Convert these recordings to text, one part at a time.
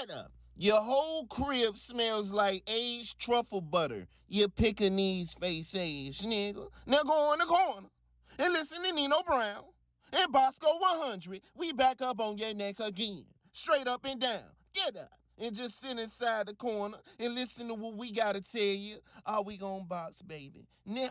Get up. Your whole crib smells like aged truffle butter. You Pekingese face age, nigga. Now go in the corner and listen to Nino Brown and Bosco 100. We back up on your neck again. Straight up and down. Get up. And just sit inside the corner and listen to what we gotta tell you. Are we gonna box, baby? Now,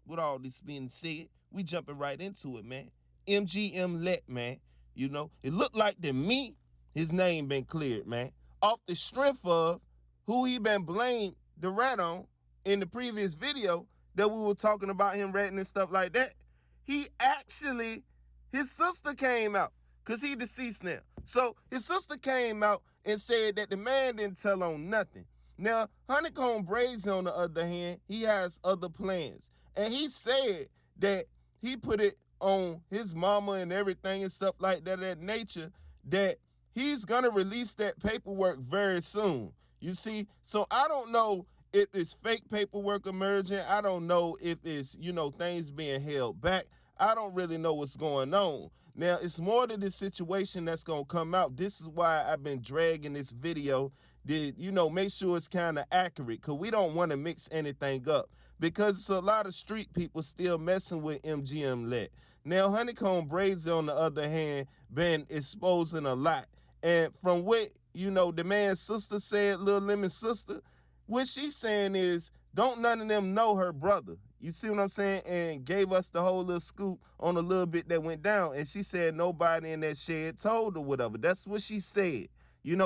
with all this being said, we jumping right into it, man. MGM Lett, man. You know, it looked like to me his name been cleared, man. Off the strength of who he been blamed the rat on in the previous video that we were talking about him ratting and stuff like that. He actually, his sister came out because he deceased now. So his sister came out and said that the man didn't tell on nothing. Now, HoneyKomb Brazy, on the other hand, he has other plans. And he said that he put it on his mama and everything and stuff like that nature, that he's going to release that paperwork very soon. You see? So I don't know if it's fake paperwork emerging. I don't know if it's, things being held back. I don't really know what's going on. Now, it's more to this situation that's going to come out. This is why I've been dragging this video to, make sure it's kind of accurate, because we don't want to mix anything up, because it's a lot of street people still messing with MGM Lett. Now, HoneyKomb Brazy, on the other hand, been exposing a lot. And from what, the man's sister said, Lil Lemon's sister, what she's saying is, don't none of them know her brother. You see what I'm saying? And gave us the whole little scoop on a little bit that went down. And she said nobody in that shed told her whatever. That's what she said.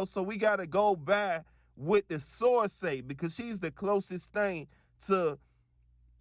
So we got to go by what the source say, because she's the closest thing to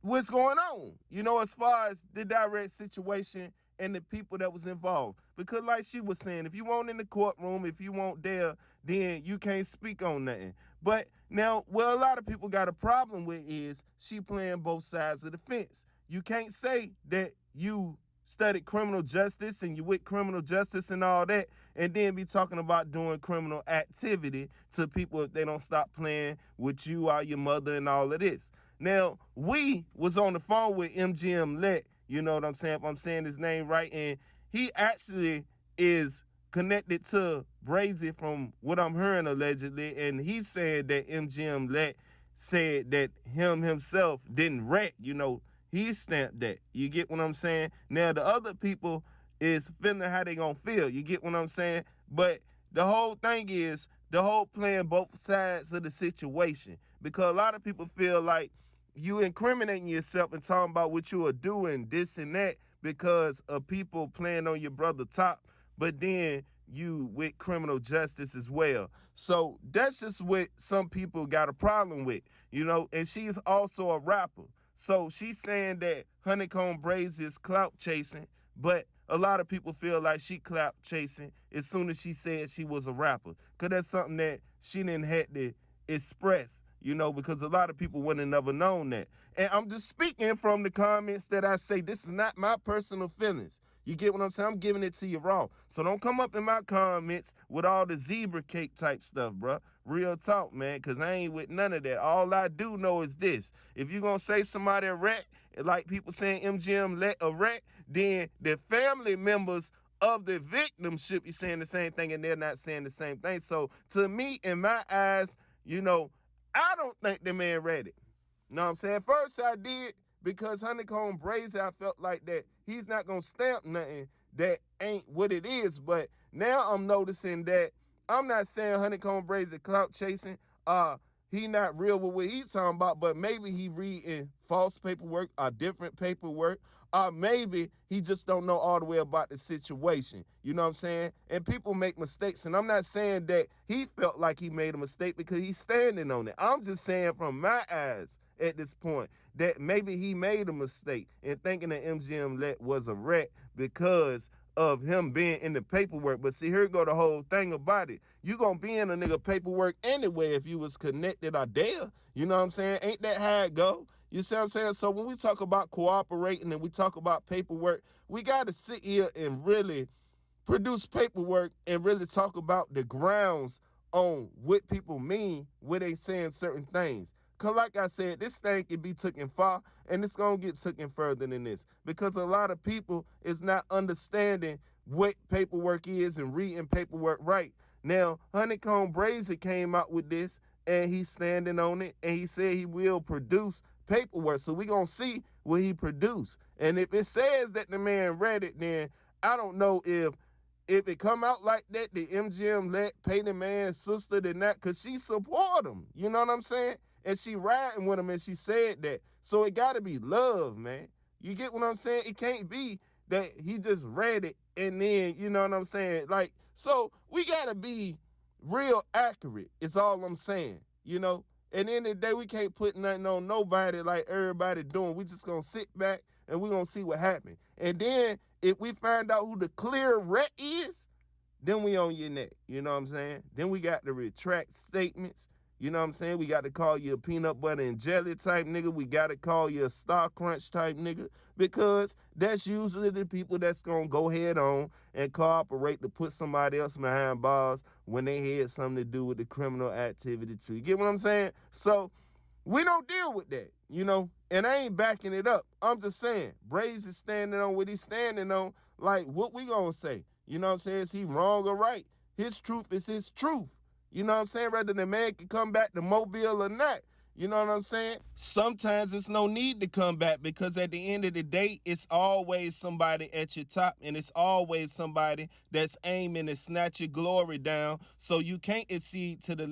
what's going on, as far as the direct situation and the people that was involved. Because like she was saying, if you weren't in the courtroom, if you weren't there, then you can't speak on nothing. But now, what a lot of people got a problem with is she playing both sides of the fence. You can't say that you studied criminal justice and you with criminal justice and all that, and then be talking about doing criminal activity to people if they don't stop playing with you or your mother and all of this. Now, we was on the phone with MGM Lett, you know what I'm saying, if I'm saying his name right, and he actually is connected to Brazy from what I'm hearing allegedly, and he's saying that MGM Lett said that himself didn't rat, he stamped that. You get what I'm saying? Now, the other people is feeling how they gonna feel. You get what I'm saying? But the whole thing is, the whole playing both sides of the situation. Because a lot of people feel like you incriminating yourself and talking about what you are doing, this and that, because of people playing on your brother top, but then you with criminal justice as well. So that's just what some people got a problem with, and she's also a rapper. So she's saying that HoneyKomb Brazy is clout chasing, but a lot of people feel like she clout chasing as soon as she said she was a rapper, because that's something that she didn't have to express, because a lot of people wouldn't have never known that. And I'm just speaking from the comments that I say. This is not my personal feelings. You get what I'm saying? I'm giving it to you raw. So don't come up in my comments with all the zebra cake type stuff, bro. Real talk, man, because I ain't with none of that. All I do know is this. If you're going to say somebody a rat, like people saying MGM Lett a rat, then the family members of the victim should be saying the same thing, and they're not saying the same thing. So to me, in my eyes, I don't think the man read it. You know what I'm saying? First I did, because HoneyKomb Brazy, I felt like that he's not going to stamp nothing that ain't what it is. But now I'm noticing that I'm not saying HoneyKomb Brazy clout chasing. He not real with what he's talking about, but maybe he reading false paperwork or different paperwork, or maybe he just don't know all the way about the situation. You know what I'm saying? And people make mistakes, and I'm not saying that he felt like he made a mistake because he's standing on it. I'm just saying from my eyes at this point that maybe he made a mistake in thinking that MGM Lett was a rat because of him being in the paperwork. But see, here go the whole thing about it. You gonna be in a nigga paperwork anyway if you was connected or there. You know what I'm saying? Ain't that how it go? You see what I'm saying? So when we talk about cooperating and we talk about paperwork, we got to sit here and really produce paperwork and really talk about the grounds on what people mean when they saying certain things. Because like I said, this thing can be taken far, and it's going to get taken further than this. Because a lot of people is not understanding what paperwork is and reading paperwork right. Now, HoneyKomb Brazy came out with this, and he's standing on it, and he said he will produce paperwork. So we gonna see what he produced. And if it says that the man read it, then I don't know if it come out like that, the MGM let pay the man's sister than that, because she support him. You know what I'm saying? And she riding with him, and she said that. So it got to be love, man. You get what I'm saying? It can't be that he just read it and then, you know what I'm saying? Like, so we got to be real accurate. It's all I'm saying, you know? At the end of the day, we can't put nothing on nobody like everybody doing. We just going to sit back and we going to see what happens. And then if we find out who the clear ret is, then we on your neck. You know what I'm saying? Then we got to retract statements. You know what I'm saying? We got to call you a peanut butter and jelly type nigga. We got to call you a Star Crunch type nigga, because that's usually the people that's going to go head on and cooperate to put somebody else behind bars when they had something to do with the criminal activity too. You get what I'm saying? So we don't deal with that, you know? And I ain't backing it up. I'm just saying, Brazy is standing on what he's standing on. Like, what we gonna say? You know what I'm saying? Is he wrong or right? His truth is his truth. You know what I'm saying? Whether the man can come back to Mobile or not. You know what I'm saying? Sometimes it's no need to come back, because at the end of the day, it's always somebody at your top, and it's always somebody that's aiming to snatch your glory down so you can't exceed to the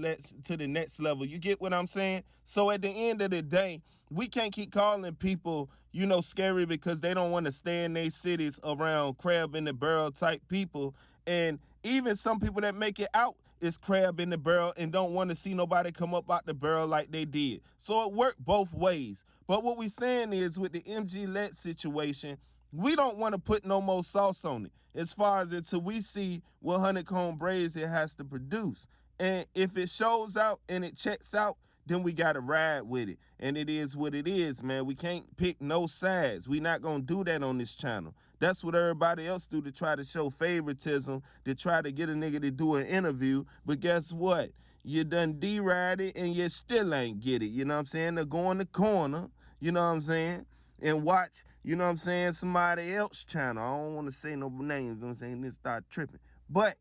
next level. You get what I'm saying? So at the end of the day, we can't keep calling people, you know, scary because they don't want to stay in their cities around crab in the barrel type people. And even some people that make it out is crab in the barrel and don't want to see nobody come up out the barrel like they did. So it worked both ways. But what we saying is, with the Lett situation, we don't want to put no more sauce on it as far as until we see what HoneyKomb Brazy has to produce. And if it shows out and it checks out, then we got to ride with it. And it is what it is, man. We can't pick no sides. We not going to do that on this channel. That's what everybody else do, to try to show favoritism, to try to get a nigga to do an interview. But guess what? You done D-ride it and you still ain't get it. You know what I'm saying? To go in the corner, you know what I'm saying, and watch, you know what I'm saying, somebody else channel. I don't want to say no names, you know what I'm saying, then start tripping. But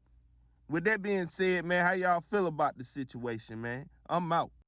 with that being said, man, how y'all feel about the situation, man? I'm out.